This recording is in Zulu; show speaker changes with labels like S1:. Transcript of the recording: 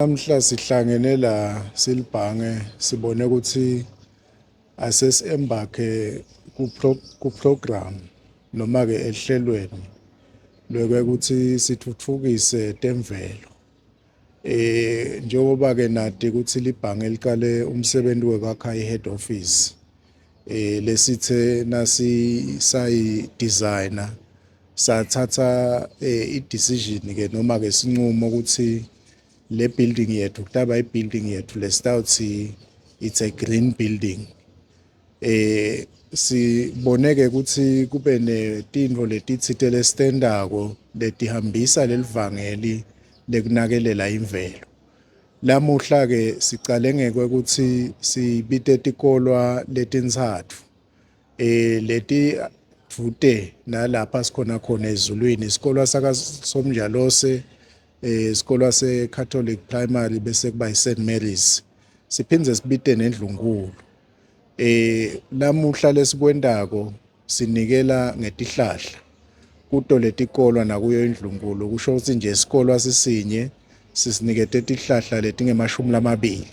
S1: Namhla sihlangene la silibhange sibone ukuthi asesi-embark-e ku-program noma-ke ehlelweni lokuthi sithuthukise temvelo. Njengoba-ke nati ukuthi libhange liqale umsebenzi wekwakha i-head office, lesithe sayi-designer sathatha i-decision-ke noma-ke isinqumo ukuthi le building yethu kutaba i-building yethu lesitawuthi it's a green building. Siboneke ukuthi kube netintfo letitsite lesitendako letihambisa lelivangeli lekunakelela imvelo. Lamuhla-ke sicale ngekwe sibite tikolwa letintsatfu leti dvute nalapha sikhona khona ezulwini, isikolwa sakaSomjalose, isikolwa se-Catholic Primary bese kuba i-St. Mary's, siphindze sibite neNdlunkulu. Lamuhla lesikwendako sinikela ngetihlahla kuto letikolwa nakuyo iNdlunkulu, kusho ukuthi nje isikolwa sisinye sisinikete tihlahla letingemashumi lamabili.